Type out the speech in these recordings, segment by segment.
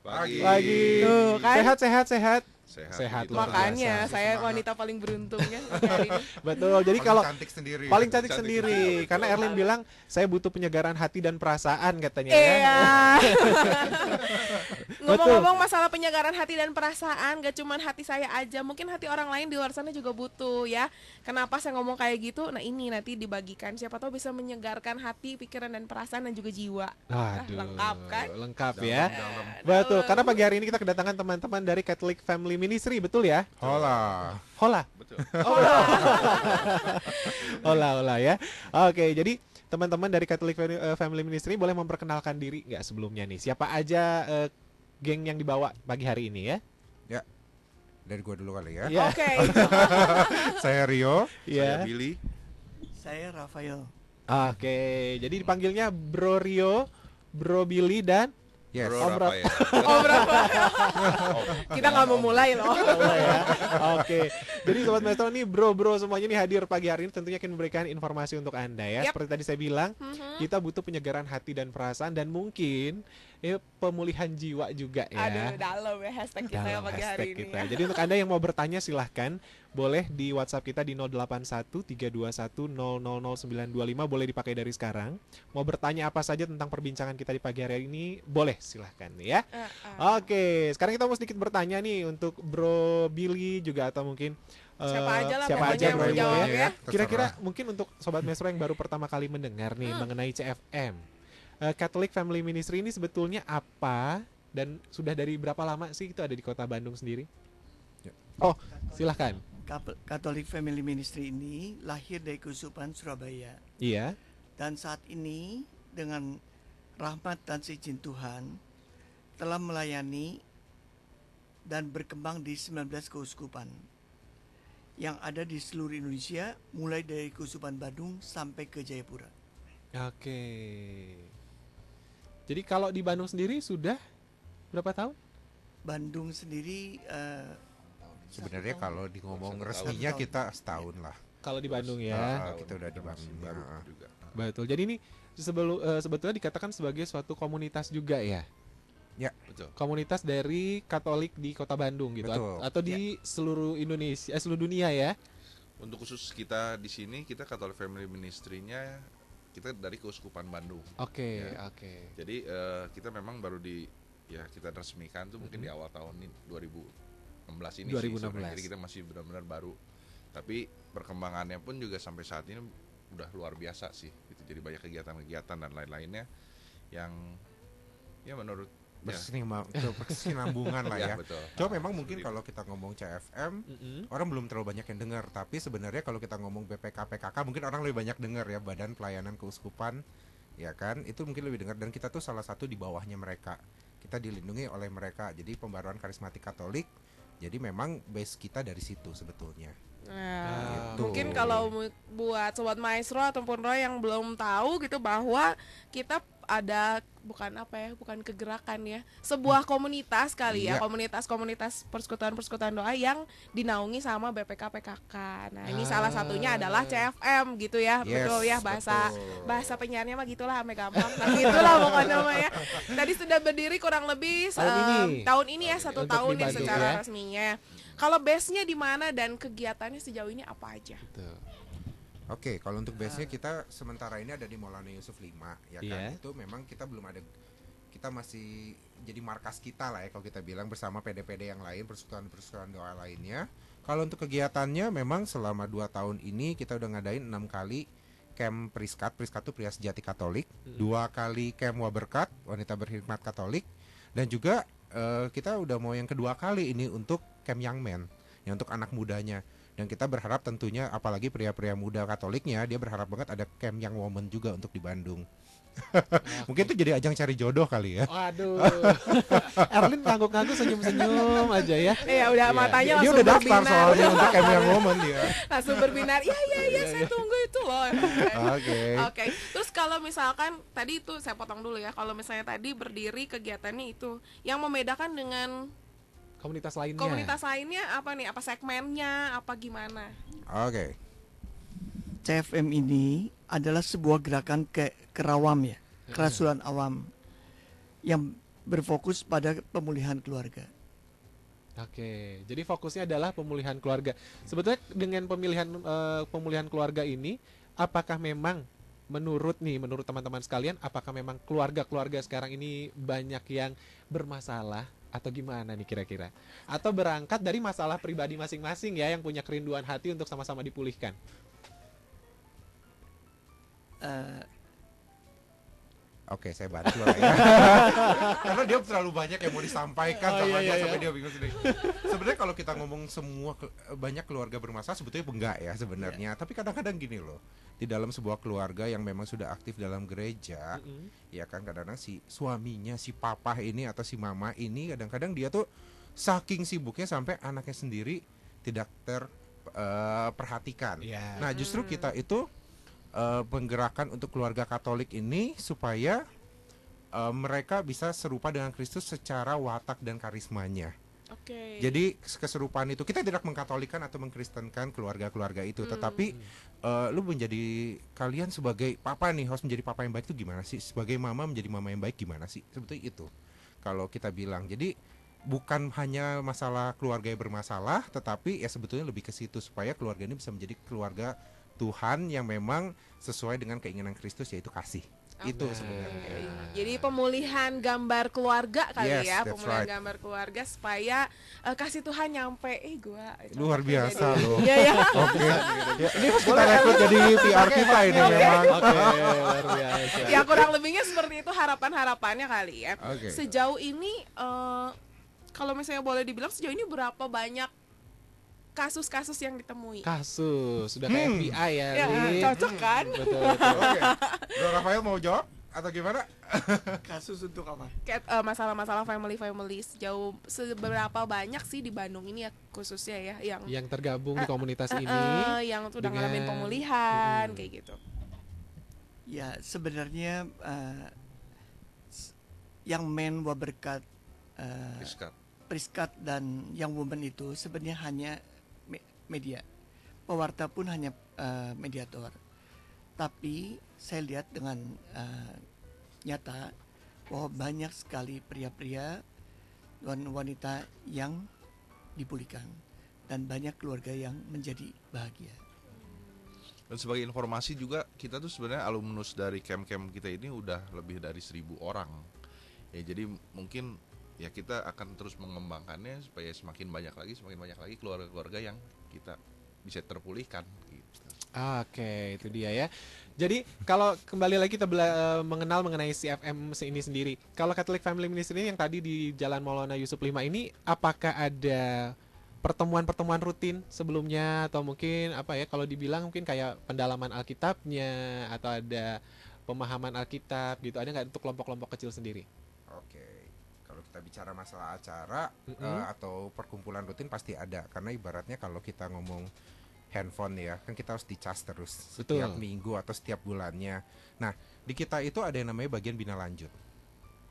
Pagi. Tuh kan. Sehat. Sehat luar makanya biasa. saya Semangat. wanita paling beruntung ya hari ini. Betul. Jadi Paling kalau cantik sendiri. paling cantik Cantik sendiri karena Erlin bilang saya butuh penyegaran hati dan perasaan katanya ya. Iya. Ngomong-ngomong masalah penyegaran hati dan perasaan, gak cuman hati saya aja, mungkin hati orang lain di luar sana juga butuh ya. Kenapa saya ngomong kayak gitu? Nah ini nanti dibagikan, siapa tahu bisa menyegarkan hati, pikiran dan perasaan dan juga jiwa. Aduh, lengkap kan? Lengkap ya. Dalam. Betul. Karena pagi hari ini kita kedatangan teman-teman dari Catholic Family Ministry, betul ya? Hola. Hola. Betul. Hola ya. Oke, jadi teman-teman dari Catholic Family Ministry boleh memperkenalkan diri nggak sebelumnya nih? Siapa aja geng yang dibawa pagi hari ini ya? Dari gua dulu kali ya. Iya. Oke. Saya Rio. Iya. Saya Billy. Saya Rafael. Oke, jadi dipanggilnya Bro Rio, Bro Billy dan Yes. Bro Om Rafael. Oh berapa? Kita nggak mau mulai loh. Allah ya. Oke. Jadi sobat maestro nih bro semuanya nih hadir pagi hari ini tentunya akan memberikan informasi untuk Anda ya. Yap. Seperti tadi saya bilang, kita butuh penyegaran hati dan perasaan dan mungkin pemulihan jiwa juga ya. Aduh dalam ya hashtag kita ya Dalam pagi hashtag hari ini. kita. Ya. Jadi untuk Anda yang mau bertanya silahkan boleh di WhatsApp kita di 081321000925 boleh dipakai dari sekarang. Mau bertanya apa saja tentang perbincangan kita di pagi hari ini boleh silahkan ya. Oke, sekarang kita mau sedikit bertanya nih untuk Bro Billy juga atau mungkin Siapa aja lah siapa pokoknya aja yang Bro mau Rio jawab ya. ya. Kira-kira mungkin untuk sobat maestro yang baru pertama kali mendengar nih mengenai CFM. Catholic Family Ministry ini sebetulnya apa dan sudah dari berapa lama sih itu ada di Kota Bandung sendiri? Ya. Oh, silahkan. Catholic Family Ministry ini lahir dari Keuskupan Surabaya Iya. dan saat ini dengan rahmat dan seizin Tuhan telah melayani dan berkembang di 19 keuskupan yang ada di seluruh Indonesia mulai dari Keuskupan Bandung sampai ke Jayapura. Oke. Jadi kalau di Bandung sendiri sudah berapa tahun? Bandung sendiri Sebenarnya kalau di ngomong Satu resminya tahun. kita setahun lah. Kalau di Bandung ya. Kita udah di masih Bandung. baru Ya. juga. Betul. Jadi ini sebetulnya dikatakan sebagai suatu komunitas juga ya. Betul. Komunitas dari Katolik di Kota Bandung gitu Betul. atau di seluruh Indonesia, seluruh dunia ya. Untuk khusus kita di sini kita Catholic Family Ministry-nya kita dari Keuskupan Bandung. Oke, Ya. oke. Jadi kita memang baru kita resmikan tuh mungkin di awal tahun ini 2016 ini 2016. sih sebenarnya. Jadi kita masih benar-benar baru. Tapi perkembangannya pun juga sampai saat ini udah luar biasa sih. Gitu. Jadi banyak kegiatan-kegiatan dan lain-lainnya yang ya menurut Berkesinambungan lah ya. betul. Coba memang mungkin Seperti kalau kita ngomong CFM Mm-mm. orang belum terlalu banyak yang dengar, tapi sebenarnya kalau kita ngomong BPK PKK mungkin orang lebih banyak dengar ya, Badan Pelayanan Keuskupan, ya kan? Itu mungkin lebih dengar dan kita tuh salah satu di bawahnya mereka. Kita dilindungi oleh mereka. Jadi pembaruan karismatik Katolik. Jadi memang base kita dari situ sebetulnya. Nah, Gitu. mungkin kalau buat sobat maestro ataupun Roy yang belum tahu gitu bahwa kita ada bukan kegerakan ya, sebuah komunitas kali ya, Iya. komunitas persekutuan doa yang dinaungi sama BPK PKK. Nah, ini salah satunya adalah CFM gitu ya. Yes, Betul ya bahasa betul. penyiarnya mah gitulah ame gampang. Nah, gitulah pokoknya mah ya. Tadi sudah berdiri kurang lebih tahun ini ya, 1 Untuk tahun di ya Bandung secara ya. resminya. Kalau base-nya di mana dan kegiatannya sejauh ini apa aja? Betul. Oke, kalau untuk base-nya kita sementara ini ada di Maulana Yusuf 5 ya kan. Iya. Itu memang kita belum ada, kita masih jadi markas kita lah ya kalau kita bilang bersama PD-PD yang lain, persekutuan doa lainnya. Kalau untuk kegiatannya memang selama 2 tahun ini kita udah ngadain 6 kali camp Priskat itu pria sejati Katolik, 2 kali camp Waberkat, wanita berkhidmat Katolik, dan juga kita udah mau yang kedua kali ini untuk camp Young Men, yang untuk anak mudanya. Dan kita berharap tentunya apalagi pria-pria muda Katoliknya, dia berharap banget ada camp Young Woman juga untuk di Bandung. Mungkin itu jadi ajang cari jodoh kali ya. Waduh. Erlin ngangguk-ngangguk senyum-senyum aja ya. Iya udah Iya. matanya Dia langsung udah daftar berbinar. soalnya untuk camp Young Woman dia. Langsung berbinar. Iya saya tunggu itu loh. Oke. Oke. Terus kalau misalkan tadi itu saya potong dulu ya. Kalau misalnya tadi berdiri kegiatannya itu yang membedakan dengan Komunitas lainnya. komunitas lainnya apa nih? Apa segmennya? Apa gimana? Oke. CFM ini adalah sebuah gerakan kerawam ya, kerasulan awam yang berfokus pada pemulihan keluarga. Oke, jadi fokusnya adalah pemulihan keluarga. Sebetulnya dengan pemulihan keluarga ini, apakah memang menurut teman-teman sekalian, apakah memang keluarga-keluarga sekarang ini banyak yang bermasalah atau gimana nih kira-kira? Atau berangkat dari masalah pribadi masing-masing ya, yang punya kerinduan hati untuk sama-sama dipulihkan? Oke, saya bantu lah ya. Karena dia terlalu banyak yang mau disampaikan sama dia sampai dia bingung sendiri. Sebenarnya kalau kita ngomong banyak keluarga bermasalah sebetulnya enggak ya sebenarnya. Tapi kadang-kadang gini loh. Di dalam sebuah keluarga yang memang sudah aktif dalam gereja, ya kan kadang-kadang si suaminya, si papa ini atau si mama ini kadang-kadang dia tuh saking sibuknya sampai anaknya sendiri tidak terperhatikan. Nah, justru kita itu penggerakkan untuk keluarga Katolik ini supaya mereka bisa serupa dengan Kristus secara watak dan karismanya. Jadi keserupaan itu kita tidak mengkatolikan atau mengkristenkan keluarga-keluarga itu, tetapi lu menjadi kalian sebagai papa nih harus menjadi papa yang baik itu gimana sih? Sebagai mama menjadi mama yang baik gimana sih? Sebetulnya itu kalau kita bilang. Jadi bukan hanya masalah keluarga yang bermasalah, tetapi ya sebetulnya lebih ke situ supaya keluarga ini bisa menjadi keluarga Tuhan yang memang sesuai dengan keinginan Kristus, yaitu kasih. Itu sebenarnya. Jadi pemulihan gambar keluarga kali ya, pemulihan right. gambar keluarga supaya kasih Tuhan nyampe. Gua luar biasa loh. Iya ya. Oke. Ini harus kita rekrut jadi PR kita ini memang. Oke, luar biasa. Ya kurang lebihnya seperti itu harapannya kali ya. Sejauh ini kalau misalnya boleh dibilang sejauh ini berapa banyak kasus-kasus yang ditemui? Kasus, sudah kayak FBI ya. Ya, cocok kan? Betul. Oke. Bro Rafael mau jawab atau gimana? Kasus untuk apa? Kayak masalah-masalah family sejauh seberapa banyak sih di Bandung ini ya khususnya ya yang tergabung di komunitas ini yang sudah ngalamin pemulihan kayak gitu. Ya sebenarnya yang men berkat Priskat dan yang woman itu sebenarnya hanya media, pewarta pun hanya mediator. Tapi saya lihat dengan nyata bahwa banyak sekali pria-pria dan wanita yang dipulihkan dan banyak keluarga yang menjadi bahagia. Dan sebagai informasi juga kita tuh sebenarnya alumnus dari camp-camp kita ini udah lebih dari 1.000 orang. Ya jadi mungkin ya kita akan terus mengembangkannya supaya semakin banyak lagi keluarga-keluarga yang kita bisa terpulihkan gitu. Oke, itu dia ya. Jadi kalau kembali lagi kita mengenal mengenai CFM ini sendiri. Kalau Catholic Family Ministry yang tadi di Jalan Maulana Yusuf 5 ini, apakah ada pertemuan-pertemuan rutin sebelumnya atau mungkin apa ya kalau dibilang mungkin kayak pendalaman Alkitabnya atau ada pemahaman Alkitab gitu, ada nggak untuk kelompok-kelompok kecil sendiri? Oke. Kalau kita bicara masalah acara atau perkumpulan rutin pasti ada, karena ibaratnya kalau kita ngomong handphone ya kan kita harus dicas terus setiap minggu atau setiap bulannya. Nah di kita itu ada yang namanya bagian bina lanjut.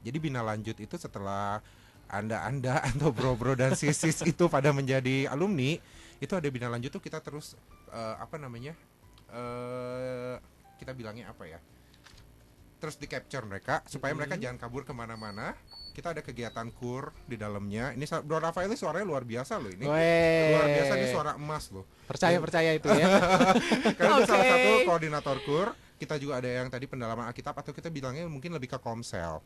Jadi bina lanjut itu setelah anda atau bro-bro dan sis itu pada menjadi alumni, itu ada bina lanjut tuh kita terus kita bilangnya apa ya, terus di capture mereka supaya mereka jangan kabur kemana-mana. Kita ada kegiatan kur di dalamnya. Ini Bro Rafael ini suaranya luar biasa loh ini. Luar biasa, ini suara emas loh. Percaya itu ya. Karena itu salah satu koordinator kur. Kita juga ada yang tadi pendalaman Alkitab atau kita bilangnya mungkin lebih ke komsel.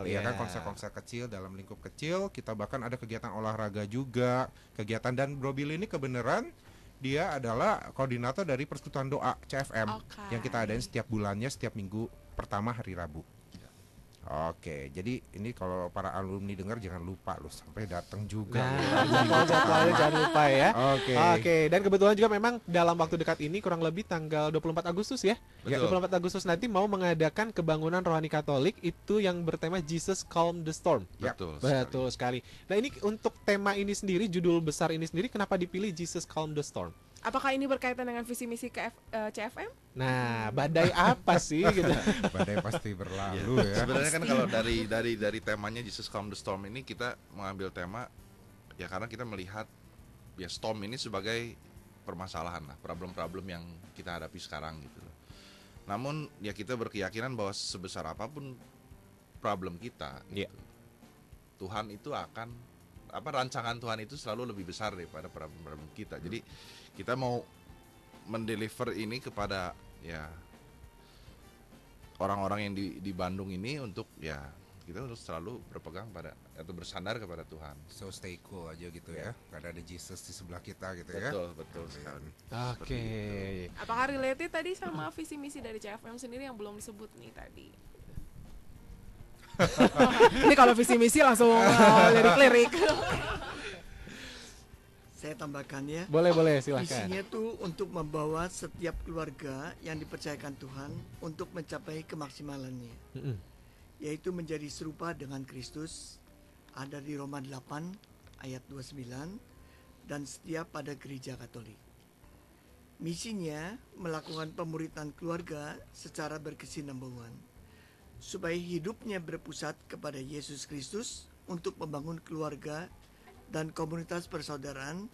Iya kan, komsel-komsel kecil dalam lingkup kecil. Kita bahkan ada kegiatan olahraga juga, kegiatan, dan Bro Billy ini kebenaran dia adalah koordinator dari Persekutuan Doa CFM yang kita adain setiap bulannya, setiap minggu pertama hari Rabu. Oke, jadi ini kalau para alumni dengar jangan lupa loh sampai datang juga. Jadwalnya jangan lupa ya. Oke, dan kebetulan juga memang dalam waktu dekat ini kurang lebih tanggal 24 Agustus ya. Betul. 24 Agustus nanti mau mengadakan kebangunan rohani Katolik itu yang bertema Jesus Calm the Storm. Betul sekali. Nah, ini untuk tema ini sendiri, judul besar ini sendiri kenapa dipilih Jesus Calm the Storm? Apakah ini berkaitan dengan visi misi CFM? Nah, badai apa sih gitu? Badai pasti berlalu ya. Sebenarnya kan kalau dari temanya Jesus Calm the Storm ini kita mengambil tema ya karena kita melihat ya storm ini sebagai permasalahan lah, problem-problem yang kita hadapi sekarang gitu loh. Namun ya kita berkeyakinan bahwa sebesar apapun problem kita gitu, Tuhan itu akan rancangan Tuhan itu selalu lebih besar daripada problem kita. Jadi kita mau mendeliver ini kepada ya orang-orang yang di Bandung ini untuk ya kita harus selalu berpegang pada atau bersandar kepada Tuhan. So stay cool aja gitu ya. Karena ada Jesus di sebelah kita gitu ya. Betul sekali. Oke. Apakah related tadi sama visi misi dari CFM sendiri yang belum disebut nih tadi? Ini kalau visi misi langsung lirik-lirik. Saya tambahkan ya. Boleh silahkan. Visinya tuh untuk membawa setiap keluarga yang dipercayakan Tuhan untuk mencapai kemaksimalannya. Yaitu menjadi serupa dengan Kristus, ada di Roma 8 ayat 29, dan setia pada gereja Katolik. Misinya melakukan pemuritan keluarga secara berkesinambungan, supaya hidupnya berpusat kepada Yesus Kristus untuk membangun keluarga dan komunitas persaudaraan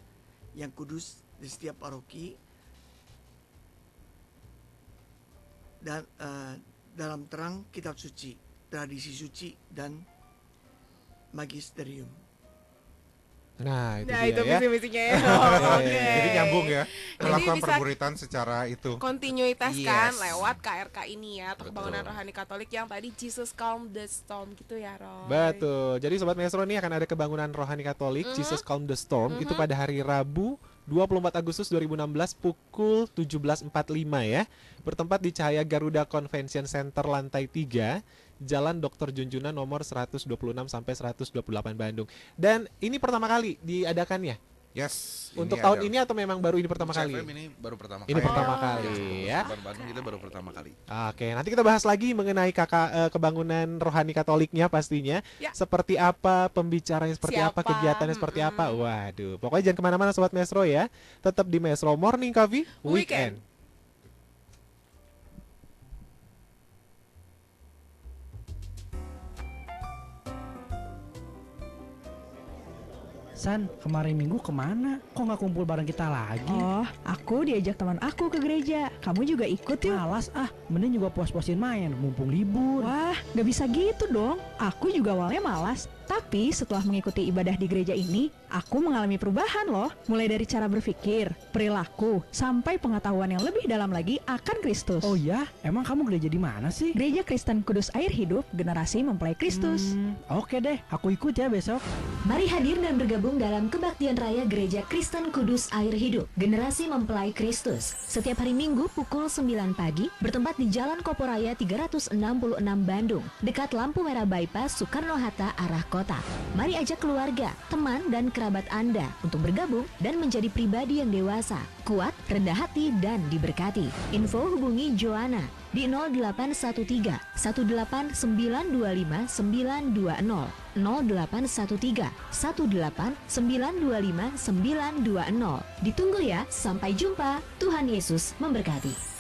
yang kudus di setiap paroki dan dalam terang kitab suci, tradisi suci, dan magisterium. Nah itu Nah dia itu ya. visi-misinya ya. Oke. Jadi nyambung ya. Melakukan bisa pemuritan secara itu. kontinuitas kan Yes. lewat KRK ini ya, atau kebangunan Betul. rohani Katolik yang tadi Jesus Calm the Storm gitu ya, Roy. Betul. Jadi Sobat Maestro nih akan ada kebangunan rohani Katolik Jesus Calm the Storm itu pada hari Rabu 24 Agustus 2016 pukul 17.45 ya. Bertempat di Cahaya Garuda Convention Center lantai 3, Jalan Dr. Junjuna nomor 126 sampai 128 Bandung. Dan ini pertama kali diadakannya. Yes. Untuk tahun ini atau memang baru ini pertama kali? CFM ini baru pertama Ini kali. pertama kali ya. Bandung kita baru pertama kali. Oke, nanti kita bahas lagi mengenai kebangunan rohani Katoliknya pastinya. Ya. Seperti apa, pembicaranya seperti apa, Siapa? kegiatannya seperti apa. Waduh, pokoknya jangan kemana-mana Sobat Maestro ya. Tetap di Maestro Morning Coffee Weekend. Weekend. San, kemarin minggu kemana? Kok nggak kumpul bareng kita lagi? Oh, aku diajak teman aku ke gereja. Kamu juga ikut yuk. Malas mending juga puas-puasin main, mumpung libur. Wah, gak bisa gitu dong. Aku juga awalnya malas. Tapi setelah mengikuti ibadah di gereja ini, aku mengalami perubahan loh. Mulai dari cara berpikir, perilaku, sampai pengetahuan yang lebih dalam lagi akan Kristus. Oh ya, emang kamu gereja di mana sih? Gereja Kristen Kudus Air Hidup, generasi mempelai Kristus. Oke deh, aku ikut ya besok. Mari hadir dan bergabung dalam kebaktian raya Gereja Kristen Kudus Air Hidup, generasi mempelai Kristus. Setiap hari Minggu pukul 9 pagi, bertempat di Jalan Koporaya 366 Bandung, dekat lampu merah bypass Soekarno-Hatta arah kota. Mari ajak keluarga, teman, dan kerabat Anda untuk bergabung dan menjadi pribadi yang dewasa, kuat, rendah hati, dan diberkati. Info hubungi Joanna di 0813 18925 920, 0813 18925 920. Ditunggu ya, sampai jumpa. Tuhan Yesus memberkati.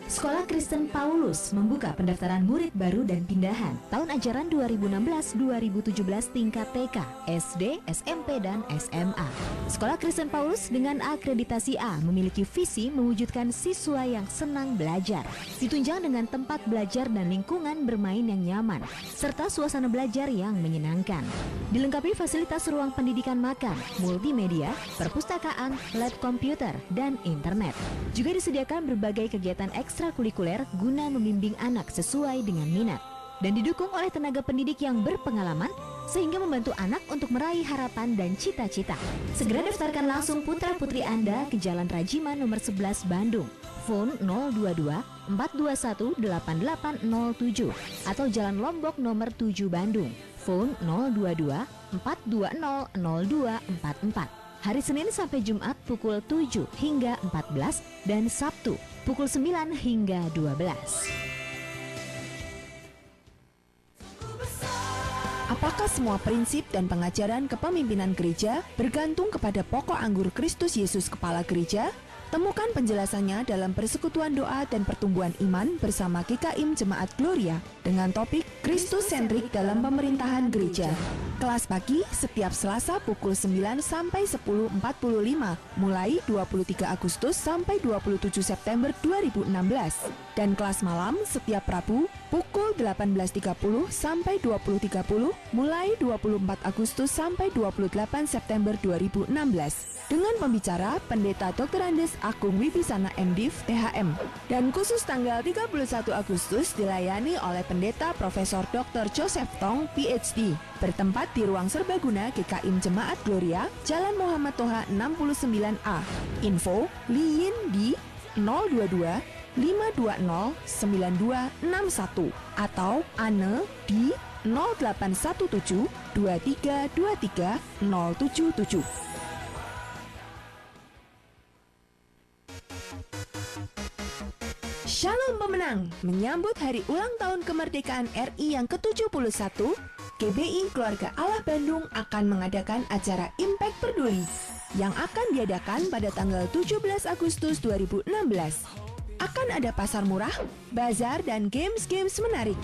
Sekolah Kristen Paulus membuka pendaftaran murid baru dan pindahan tahun ajaran 2016-2017 tingkat TK, SD, SMP, dan SMA. Sekolah Kristen Paulus dengan akreditasi A memiliki visi mewujudkan siswa yang senang belajar, ditunjang dengan tempat belajar dan lingkungan bermain yang nyaman, serta suasana belajar yang menyenangkan. Dilengkapi fasilitas ruang pendidikan makan, multimedia, perpustakaan, lab komputer, dan internet. Juga disediakan berbagai kegiatan ekstrakurikuler guna membimbing anak sesuai dengan minat, dan didukung oleh tenaga pendidik yang berpengalaman sehingga membantu anak untuk meraih harapan dan cita-cita. Segera daftarkan langsung putra-putri Anda ke Jalan Rajiman nomor 11 Bandung. Phone 022 421 8807 atau Jalan Lombok nomor 7 Bandung. Phone 022 420 0244. Hari Senin sampai Jumat pukul 7 hingga 14 dan Sabtu pukul 9 hingga 12. Apakah semua prinsip dan pengajaran kepemimpinan gereja bergantung kepada pokok anggur Kristus Yesus Kepala Gereja? Temukan penjelasannya dalam Persekutuan Doa dan Pertumbuhan Iman bersama GKIM Jemaat Gloria dengan topik Kristus Sentrik dalam Pemerintahan Gereja. Kelas pagi setiap Selasa pukul 9 sampai 10.45 mulai 23 Agustus sampai 27 September 2016. Dan kelas malam setiap Rabu pukul 18.30 sampai 20.30 mulai 24 Agustus sampai 28 September 2016. Dengan pembicara Pendeta Dr. Andes Agung Wibisana MDiv THM. Dan khusus tanggal 31 Agustus dilayani oleh Pendeta Profesor Dr. Joseph Tong PhD. Bertempat di Ruang Serbaguna GKIM Jemaat Gloria, Jalan Muhammad Toha 69A. Info Liin di 022 520 9261 atau Ane di 0817 2323 077. Shalom pemenang, menyambut hari ulang tahun kemerdekaan RI yang ke-71, GBI Keluarga Allah Bandung akan mengadakan acara Impact Peduli yang akan diadakan pada tanggal 17 Agustus 2016. Akan ada pasar murah, bazar, dan games-games menarik.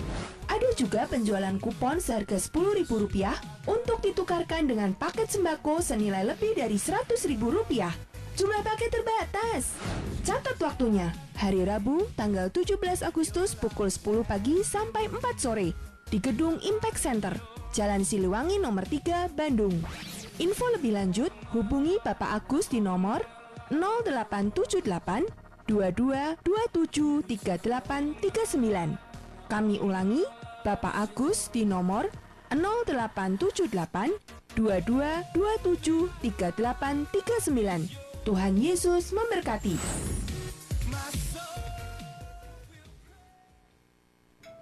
Ada juga penjualan kupon seharga Rp10.000 untuk ditukarkan dengan paket sembako senilai lebih dari Rp100.000. Jumlah paket terbatas. Catat waktunya, hari Rabu tanggal 17 Agustus pukul 10 pagi sampai 4 sore di Gedung Impact Center, Jalan Siliwangi nomor 3, Bandung. Info lebih lanjut hubungi Bapak Agus di nomor 0878 22 27 3839. Kami ulangi, Bapak Agus di nomor 0878 22 27 3839. Tuhan Yesus memberkati.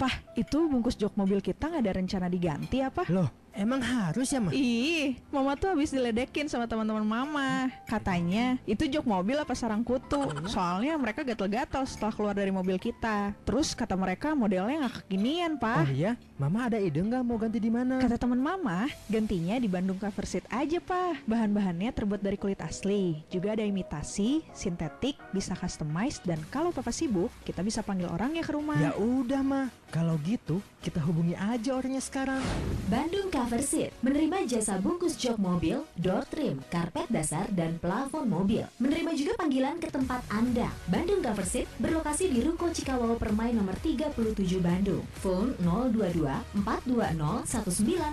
Pah, itu bungkus jok mobil kita nggak ada rencana diganti apa? Loh, emang harus ya, Ma? Ih, Mama tuh habis diledekin sama teman-teman Mama. Katanya itu jok mobil apa sarang kutu. Soalnya mereka gatal-gatal setelah keluar dari mobil kita. Terus kata mereka modelnya nggak kekinian, Pak. Oh iya? Mama ada ide nggak mau ganti di mana? Kata teman Mama, gantinya di Bandung Cover Seat aja, Pak. Bahan-bahannya terbuat dari kulit asli. Juga ada imitasi, sintetik, bisa customize, dan kalau Papa sibuk, kita bisa panggil orangnya ke rumah. Ya udah, Ma. Kalau gitu, kita hubungi aja orangnya sekarang. Bandung Cover Seat menerima jasa bungkus jok mobil, door trim, karpet dasar, dan plafon mobil. Menerima juga panggilan ke tempat Anda. Bandung Cover Seat berlokasi di Ruko Cikawao Permai nomor 37 Bandung. Phone 022 420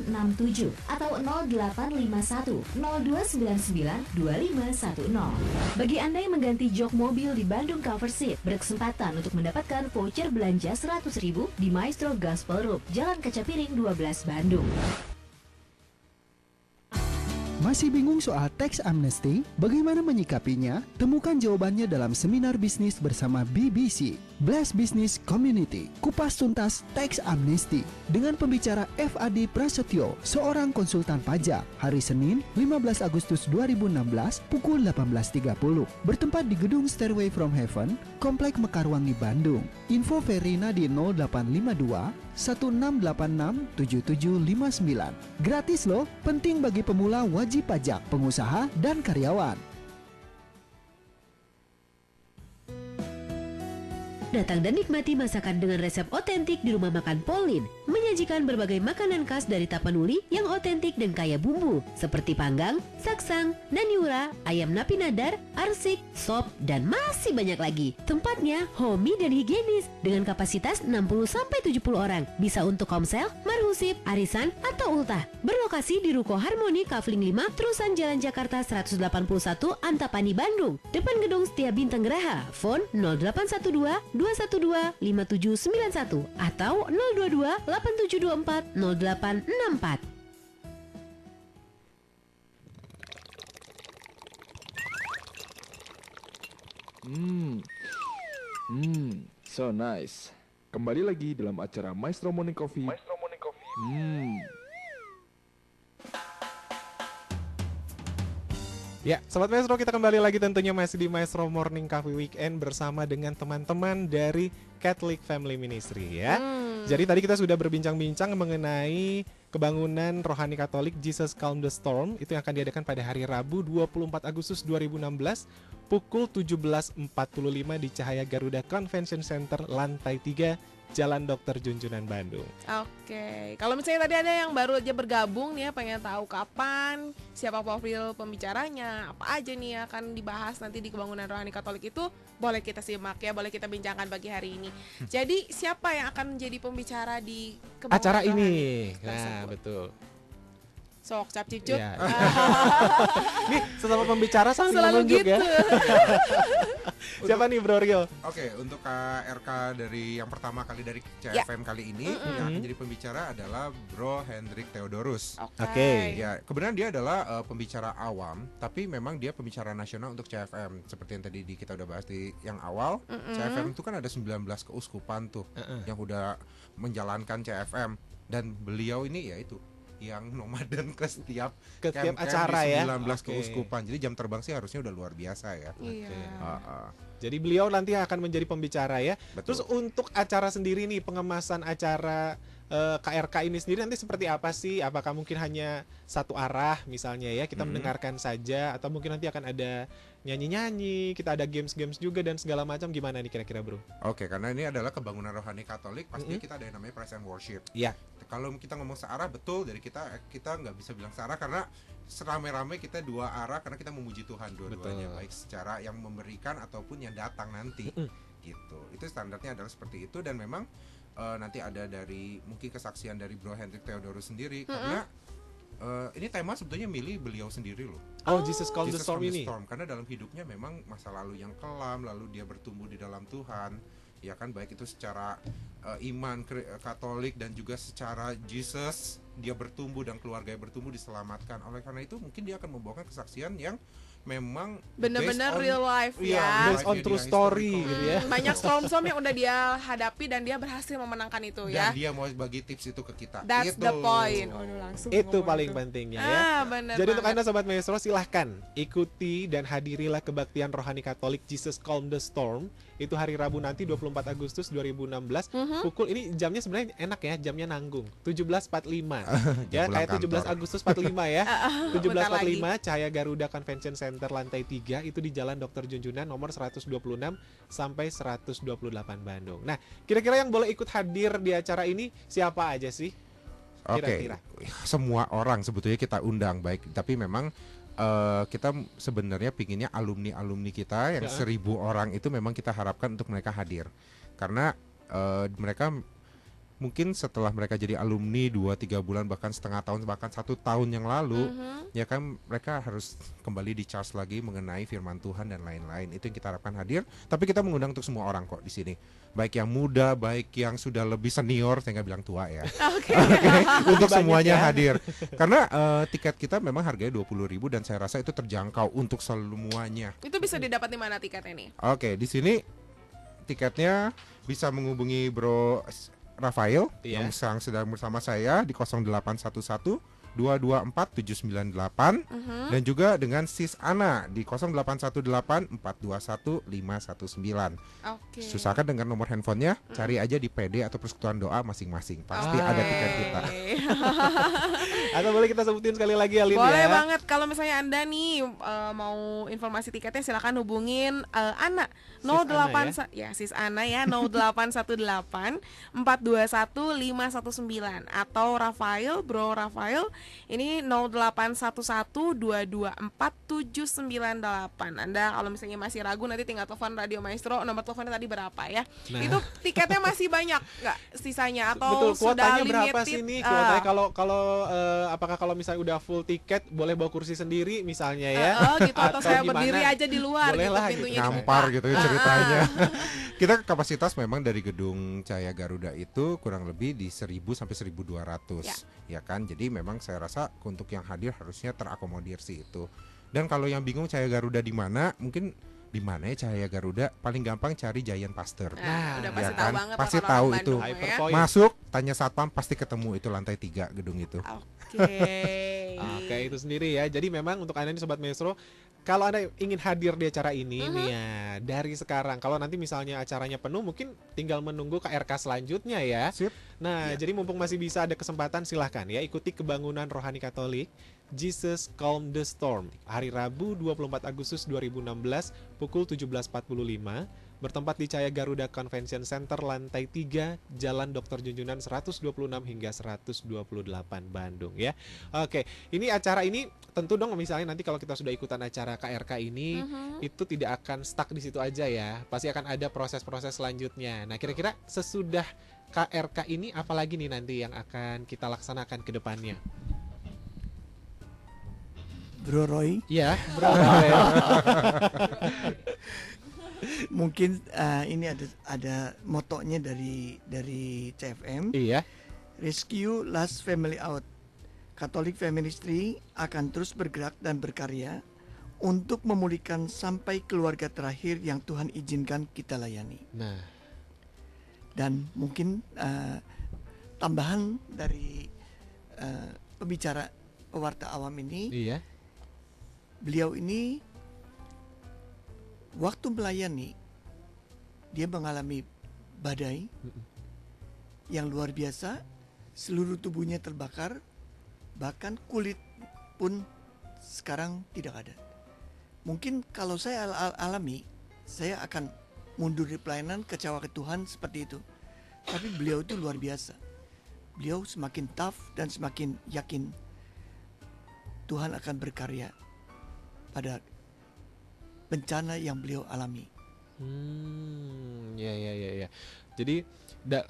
1967 atau 0851 0299 2510. Bagi Anda yang mengganti jok mobil di Bandung Cover Seat, berkesempatan untuk mendapatkan voucher belanja 100.000 di Maestro Gospel Road, Jalan Kaca Piring 12 Bandung. Masih bingung soal tax amnesty? Bagaimana menyikapinya? Temukan jawabannya dalam seminar bisnis bersama BBC, Blast Business Community. Kupas tuntas tax amnesty dengan pembicara F.Adi Prasetyo, seorang konsultan pajak. Hari Senin, 15 Agustus 2016, pukul 18.30. Bertempat di Gedung Stairway from Heaven, Komplek Mekarwangi, Bandung. Info Verina di 0852 1686 7759. Gratis loh, penting bagi pemula, wajib pajak, pengusaha, dan karyawan. Datang dan nikmati masakan dengan resep otentik di Rumah Makan Polin. Menyajikan berbagai makanan khas dari Tapanuli yang otentik dan kaya bumbu, seperti panggang, saksang, naniura, ayam napi nadar, arsik, sop, dan masih banyak lagi. Tempatnya homey dan higienis dengan kapasitas 60-70 orang. Bisa untuk komsel, marhusip, arisan, atau ultah. Berlokasi di Ruko Harmoni Kavling 5, Terusan Jalan Jakarta 181, Antapani, Bandung. Depan Gedung Setia Bintang Geraha. Phone 0812 212 5791 atau 022 8724 0864. So nice. Kembali lagi dalam acara Maestro Morning Coffee. Ya, Sobat Maestro, kita kembali lagi tentunya masih di Maestro Morning Coffee Weekend bersama dengan teman-teman dari Catholic Family Ministry ya. Jadi tadi kita sudah berbincang-bincang mengenai kebangunan rohani Katolik Jesus Calm the Storm itu yang akan diadakan pada hari Rabu 24 Agustus 2016 pukul 17.45 di Cahaya Garuda Convention Center lantai 3 Jalan Dr. Junjunan, Bandung. Oke, kalau misalnya tadi ada yang baru aja bergabung nih ya, pengen tahu kapan, siapa profil pembicaranya, apa aja nih yang akan dibahas nanti di Kebangunan Rohani Katolik itu, boleh kita simak ya, boleh kita bincangkan pagi hari ini. Jadi siapa yang akan menjadi pembicara di Kebangunan acara Rohani ini? tersebut? Nah, betul. Sok cap cicut. Ya. Nih sesama pembicara sambil Selalu menunjuk gitu. ya. Siapa nih Bro Rio? Oke, untuk KRK dari yang pertama kali dari CFM kali ini yang akan jadi pembicara adalah Bro Hendrik Theodorus. Oke. Ya, kebenaran dia adalah pembicara awam, tapi memang dia pembicara nasional untuk CFM. Seperti yang tadi kita udah bahas di yang awal, CFM itu kan ada 19 keuskupan tuh yang udah menjalankan CFM, dan beliau ini ya itu yang nomaden ke setiap acara di 19 ya. keuskupan. Jadi jam terbang sih harusnya udah luar biasa ya. Iya. Jadi beliau nanti akan menjadi pembicara ya. Betul. Terus untuk acara sendiri nih, pengemasan acara KRK ini sendiri nanti seperti apa sih? Apakah mungkin hanya satu arah misalnya ya, kita mendengarkan saja, atau mungkin nanti akan ada nyanyi-nyanyi, kita ada games-games juga dan segala macam, gimana nih kira-kira Bro? Oke, karena ini adalah Kebangunan Rohani Katolik, pasti kita ada yang namanya praise and worship. Iya. Kalau kita ngomong searah, betul, dari kita nggak bisa bilang searah karena serame-rame kita dua arah, karena kita memuji Tuhan dua-duanya, baik secara yang memberikan ataupun yang datang nanti. Gitu. Itu standarnya adalah seperti itu, dan memang nanti ada dari mungkin kesaksian dari Bro Hendrik Theodorus sendiri, karena ini tema sebetulnya milih beliau sendiri loh. Oh, Jesus Calm the Storm ini. Karena dalam hidupnya memang masa lalu yang kelam, lalu dia bertumbuh di dalam Tuhan, ya kan, baik itu secara iman Katolik dan juga secara Jesus, dia bertumbuh dan keluarganya bertumbuh, diselamatkan. Oleh karena itu mungkin dia akan membawakan kesaksian yang memang benar-benar real life ya, based on true story gitu ya. Banyak storm-storm yang udah dia hadapi dan dia berhasil memenangkan itu ya. Dan dia mau bagi tips itu ke kita. That's the point. Itu paling pentingnya ya. Bener jadi banget. untuk Anda Sobat Maestro, silahkan ikuti dan hadirilah kebaktian rohani Katolik Jesus Calm the Storm. Itu hari Rabu nanti 24 Agustus 2016 pukul, ini jamnya sebenarnya enak ya, jamnya nanggung 17.45 ya, kayak 17 Agustus 45 ya. 17.45 Cahaya Garuda Convention Center lantai 3 itu di Jalan Dr. Junjunan nomor 126 sampai 128 Bandung. Nah, kira-kira yang boleh ikut hadir di acara ini siapa aja sih? Kira-kira. Semua orang sebetulnya kita undang, baik, tapi memang kita sebenarnya pinginnya alumni kita yang 1.000 orang itu memang kita harapkan untuk mereka hadir, karena mereka mungkin setelah mereka jadi alumni 2-3 bulan bahkan setengah tahun bahkan 1 tahun yang lalu, ya kan, mereka harus kembali di charge lagi mengenai firman Tuhan dan lain-lain. Itu yang kita harapkan hadir. Tapi kita mengundang untuk semua orang kok di sini, baik yang muda, baik yang sudah lebih senior, saya nggak bilang tua ya. Untuk semuanya hadir. Karena tiket kita memang harganya 20.000 dan saya rasa itu terjangkau untuk semuanya. Itu bisa didapat di mana tiketnya nih? Oke, di sini tiketnya bisa menghubungi Bro Rafael yang sedang bersama saya di 0811 224 798 dan juga dengan Sis Ana di 0818 421 519. Susahkan dengan nomor handphonenya, cari aja di PD atau Persekutuan Doa masing-masing. Pasti ada tiket kita. Atau boleh kita sebutin sekali lagi Alin ya? Boleh banget. Kalau misalnya Anda nih mau informasi tiketnya, silakan hubungin Ana 08 ya Sis Ana ya 0818 421 519 atau Rafael, Bro Rafael ini 0811 224 798. Anda kalau misalnya masih ragu nanti tinggal telepon Radio Maestro, nomor teleponnya tadi berapa ya. Itu tiketnya masih banyak nggak sisanya atau betul, sudah kuotanya limited? berapa sih nih kuotanya? Kalau apakah kalau misalnya udah full tiket boleh bawa kursi sendiri misalnya ya? Gitu, atau saya berdiri aja di luar boleh gitu, lah, pintunya ngampar gitu ya ceritanya. Kita kapasitas memang dari gedung Cahaya Garuda itu kurang lebih di 1.000 sampai 1.200 ya kan. Jadi memang saya rasa untuk yang hadir harusnya terakomodir sih itu. Dan kalau yang bingung Cahaya Garuda di mana, mungkin di mana ya Cahaya Garuda, paling gampang cari Giant Pasteur. Udah pasti ya tahu kan? banget Pasti orang tahu Bandung itu. ya. Masuk, tanya satpam pasti ketemu itu lantai 3 gedung itu. Oke, itu sendiri ya. Jadi memang untuk Anda nih Sobat Maestro, kalau Anda ingin hadir di acara ini nih ya, dari sekarang. Kalau nanti misalnya acaranya penuh, mungkin tinggal menunggu KRK selanjutnya ya. Sip. Nah, jadi mumpung masih bisa ada kesempatan, silahkan ya ikuti Kebangunan Rohani Katolik Jesus Calm the Storm hari Rabu 24 Agustus 2016 pukul 17.45 bertempat di Cahaya Garuda Convention Center lantai 3 Jalan Dr. Junjunan 126 hingga 128 Bandung ya. Oke, ini acara ini tentu dong misalnya nanti kalau kita sudah ikutan acara KRK ini itu tidak akan stuck di situ aja ya. Pasti akan ada proses-proses selanjutnya. Nah, kira-kira sesudah KRK ini apalagi nih nanti yang akan kita laksanakan ke depannya? Bro Roy. Iya, Bro Roy. Mungkin ini ada motonya dari CFM. Iya. Rescue Last Family Out. Catholic Ministry akan terus bergerak dan berkarya untuk memulihkan sampai keluarga terakhir yang Tuhan izinkan kita layani. Nah, dan mungkin tambahan dari pembicara pewarta awam ini. Iya. Beliau ini waktu melayani dia mengalami badai yang luar biasa, seluruh tubuhnya terbakar, bahkan kulit pun sekarang tidak ada. Mungkin kalau saya alami, saya akan mundur di pelayanan, kecewa ke Tuhan seperti itu. Tapi beliau itu luar biasa. Beliau semakin tough dan semakin yakin Tuhan akan berkarya pada bencana yang beliau alami. Ya. Jadi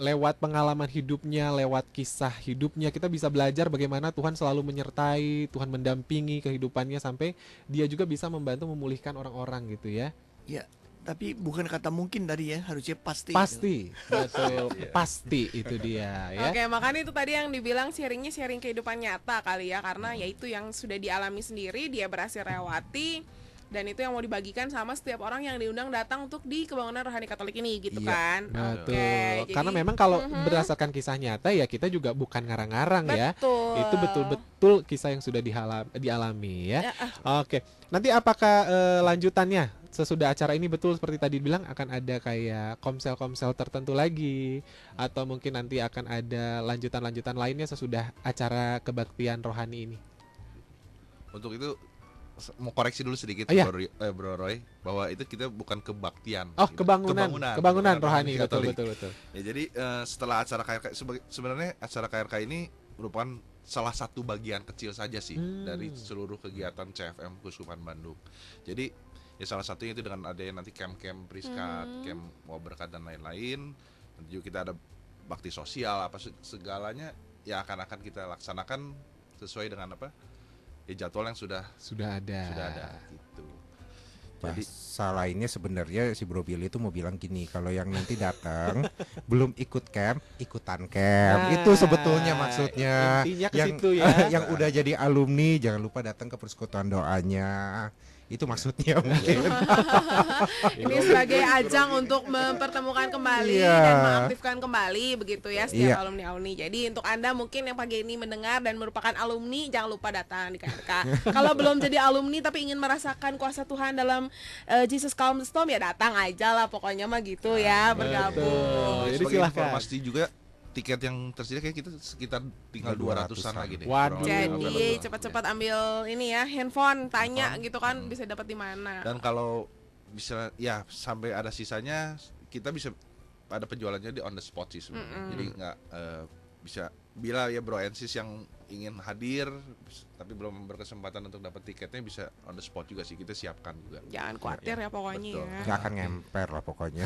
lewat pengalaman hidupnya, lewat kisah hidupnya kita bisa belajar bagaimana Tuhan selalu menyertai, Tuhan mendampingi kehidupannya sampai dia juga bisa membantu memulihkan orang-orang gitu ya. Ya, tapi bukan kata mungkin tadi ya, harusnya pasti. Pasti, betul, pasti itu dia ya. Oke, makanya itu tadi yang dibilang sharing kehidupan nyata kali ya, karena ya itu yang sudah dialami sendiri, dia berhasil lewati. Dan itu yang mau dibagikan sama setiap orang yang diundang datang untuk di Kebangunan Rohani Katolik ini gitu kan. Betul. Oke, Karena jadi, memang kalau berdasarkan kisah nyata ya kita juga bukan ngarang-ngarang ya. Betul. Itu betul-betul kisah yang sudah dialami ya. Oke. Nanti apakah lanjutannya sesudah acara ini betul seperti tadi bilang akan ada kayak komsel-komsel tertentu lagi atau mungkin nanti akan ada lanjutan-lanjutan lainnya sesudah acara kebaktian rohani ini? Untuk itu mau koreksi dulu sedikit Bro Roy bahwa itu kita bukan kebaktian. Oh, gitu. kebangunan rohani betul. Ya jadi setelah acara KRK sebenarnya acara KRK ini merupakan salah satu bagian kecil saja sih dari seluruh kegiatan CFM Keuskupan Bandung. Jadi ya salah satunya itu dengan adanya nanti camp-camp Priskat, camp Mau Berkat dan lain-lain. Nanti juga kita ada bakti sosial apa segalanya ya akan kita laksanakan sesuai dengan apa? Ya jadwal yang sudah ada gitu. Jadi lainnya sebenarnya si Bro Billy itu mau bilang gini, kalau yang nanti datang belum ikut camp, ikutan camp. Itu sebetulnya maksudnya. Intinya ke situ ya. Yang udah jadi alumni jangan lupa datang ke persekutuan doanya. Itu maksudnya mungkin. Ini sebagai ajang untuk mempertemukan kembali dan mengaktifkan kembali begitu ya setiap alumni-alumni. Jadi untuk Anda mungkin yang pagi ini mendengar dan merupakan alumni, jangan lupa datang di KRK. Kalau belum jadi alumni tapi ingin merasakan kuasa Tuhan dalam Jesus Calm the Storm ya datang aja lah pokoknya mah gitu ya, bergabung. Jadi silahkan. Informasi juga tiket yang tersedia kayak kita sekitar tinggal 200-an lagi deh. Waduh. Jadi cepat-cepat ambil ini ya handphone, tanya gitu kan bisa dapat di mana. Dan kalau bisa ya sampai ada sisanya kita bisa ada penjualannya di on the spot sih sebenarnya. Jadi nggak bisa bila ya Bro Ensis yang ingin hadir tapi belum berkesempatan untuk dapat tiketnya bisa on the spot juga sih, kita siapkan juga. Jangan khawatir ya pokoknya. Betul. Ya. Nggak akan ngemper lah pokoknya.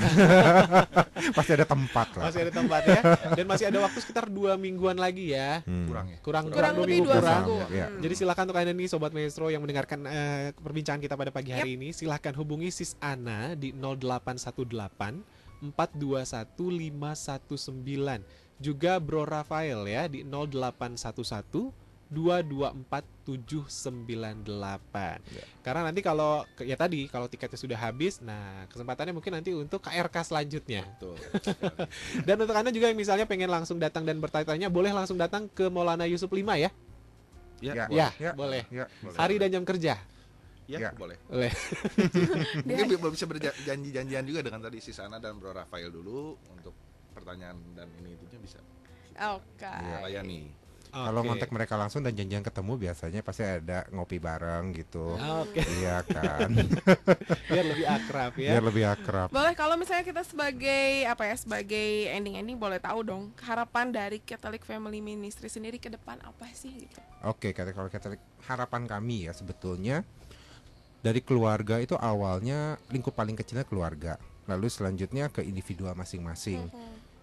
Pasti ada tempat lah. Masih ada tempat ya. Dan masih ada waktu sekitar 2 mingguan lagi ya. Kurang lebih 2 minggu. Jadi silakan untuk Anda nih Sobat Maestro yang mendengarkan perbincangan kita pada pagi hari ini, silakan hubungi Sis Ana di 0818 421 519. Juga Bro Rafael ya di 0811 224 798. Karena nanti kalau ya tadi kalau tiketnya sudah habis, nah kesempatannya mungkin nanti untuk KRK selanjutnya. Betul. Dan untuk Anda juga yang misalnya pengen langsung datang dan bertanya-tanya, boleh langsung datang ke Maulana Yusuf 5 ya? Ya, boleh. boleh. Hari dan jam kerja. Ya, boleh. Boleh. Mungkin bisa berjanji-janjian juga dengan tadi si Sana dan Bro Rafael dulu untuk pertanyaan dan ini itunya bisa. Oke. Layani. Kalau ngontak mereka langsung dan janjian ketemu biasanya pasti ada ngopi bareng gitu. Oke. Iya kan. Biar lebih akrab ya. Biar lebih akrab. Boleh kalau misalnya kita sebagai sebagai ending boleh tahu dong harapan dari Catholic Family Ministry sendiri ke depan apa sih gitu. Oke, kalau Catholic harapan kami ya sebetulnya dari keluarga itu awalnya lingkup paling kecilnya keluarga. Lalu selanjutnya ke individual masing-masing.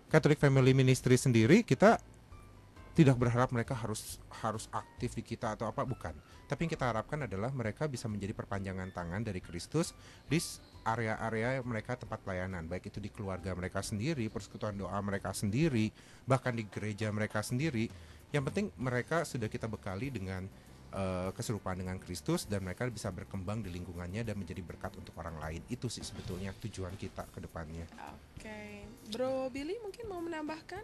Catholic Family Ministry sendiri kita tidak berharap mereka harus aktif di kita atau apa, bukan. Tapi yang kita harapkan adalah mereka bisa menjadi perpanjangan tangan dari Kristus di area-area mereka tempat pelayanan, baik itu di keluarga mereka sendiri, persekutuan doa mereka sendiri, bahkan di gereja mereka sendiri. Yang penting mereka sudah kita bekali dengan keserupaan dengan Kristus dan mereka bisa berkembang di lingkungannya dan menjadi berkat untuk orang lain. Itu sih sebetulnya tujuan kita ke depannya. Oke. Bro Billy mungkin mau menambahkan?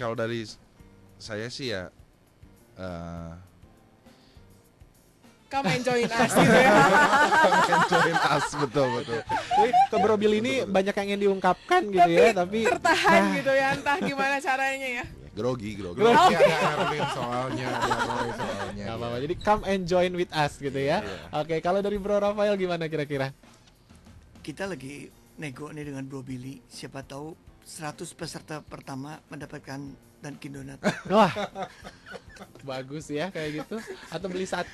Kalau dari saya sih ya Come and join us gitu ya. Come and join us, betul. Jadi ke Bro Billy ini banyak yang ingin diungkapkan gitu ya, tapi tertahan gitu ya, entah gimana caranya ya. Grogi. Ada Erwin soalnya, Gak apa-apa. Jadi come and join with us gitu ya. Oke, kalau dari Bro Rafael gimana kira-kira? Kita lagi nego nih dengan Bro Billy, siapa tahu 100 peserta pertama mendapatkan Dunkin Donut. Wah, bagus ya kayak gitu. Atau beli 1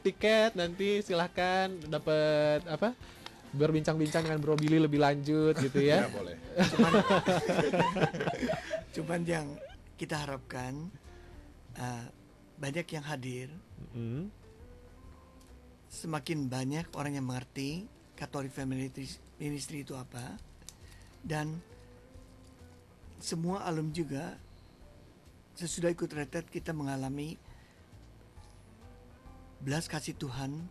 tiket nanti silahkan dapat apa? Berbincang-bincang dengan Bro Billy lebih lanjut gitu ya. Ya boleh. Cuman yang kita harapkan banyak yang hadir. Semakin banyak orang yang mengerti Catholic Family Ministry itu apa, dan semua alumni juga sesudah ikut retret kita mengalami belas kasih Tuhan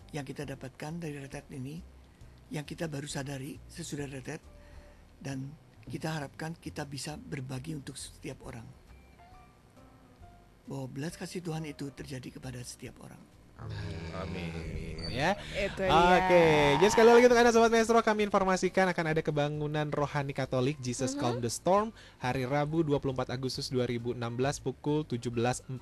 yang kita dapatkan dari retret ini, yang kita baru sadari sesudah retret, dan kita harapkan kita bisa berbagi untuk setiap orang, bahwa belas kasih Tuhan itu terjadi kepada setiap orang. Amin. Ya. Itu dia. Oke, jadi sekali lagi untuk Anda Sobat Maestro, kami informasikan akan ada kebangunan rohani Katolik Jesus Calm the Storm hari Rabu 24 Agustus 2016 pukul 17.45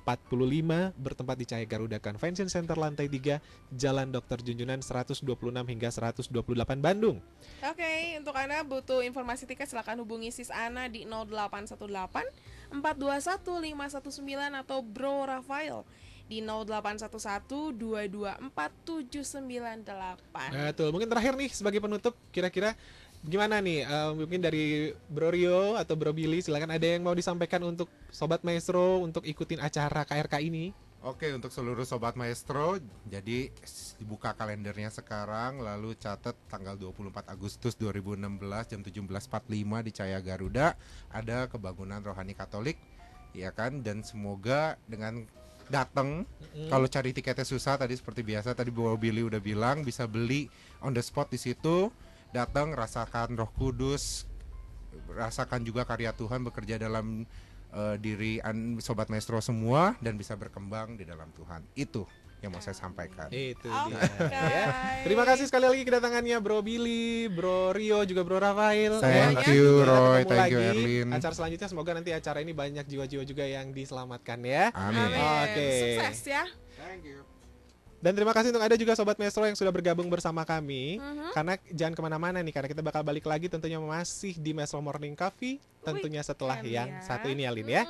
bertempat di Cahaya Garuda Convention Center lantai 3 Jalan Dr. Junjunan 126 hingga 128 Bandung. Oke, untuk Anda butuh informasi tiket silakan hubungi Sis Ana di 0818 421 519 atau Bro Rafael di 0811-224-798. Betul. Mungkin terakhir nih sebagai penutup, kira-kira gimana nih? Mungkin dari Bro Rio atau Bro Billy, silakan ada yang mau disampaikan untuk Sobat Maestro untuk ikutin acara KRK ini. Oke, untuk seluruh Sobat Maestro, jadi dibuka kalendernya sekarang, lalu catat tanggal 24 Agustus 2016 jam 17.45 di Cahaya Garuda ada kebangunan rohani Katolik, ya kan? Dan semoga dengan datang, kalau cari tiketnya susah tadi seperti biasa, tadi Bro Billy udah bilang bisa beli on the spot di situ, datang rasakan Roh Kudus, rasakan juga karya Tuhan bekerja dalam diri Sobat Maestro semua dan bisa berkembang di dalam Tuhan. Itu yang mau saya sampaikan. Itu dia. Ya. Terima kasih sekali lagi kedatangannya Bro Billy, Bro Rio, juga Bro Rafael. Thank you Roy, thank you lagi. Erlin. Acara selanjutnya semoga nanti acara ini banyak jiwa-jiwa juga yang diselamatkan ya. Amin. Oke. Sukses ya. Thank you. Dan terima kasih untuk Anda juga Sobat Maestro yang sudah bergabung bersama kami. Karena jangan kemana-mana nih, karena kita bakal balik lagi tentunya masih di Maestro Morning Coffee. Tentunya setelah yang satu ini Alin ya.